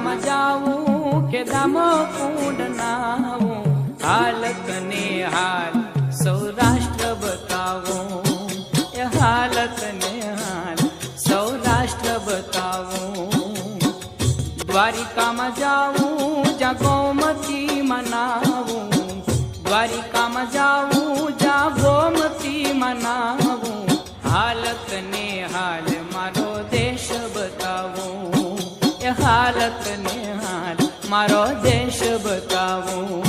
દ્વારિકામાં જાવું કે દામકુંડ નાવું, હાલત ને હાલ સૌરાષ્ટ્ર બતાવો, એ હાલત ને હાલ સૌરાષ્ટ્ર બતાવો. દ્વારિકામાં જાવું જ્યાં ગોમતી મનાવું, દ્વારિકામાં જાવું જ્યાં ગોમતી મનાવું, હાલત ને હાલ મારો દેશ બતાવો, એ હાલત ને હાલ મારો દેશ બતાવો.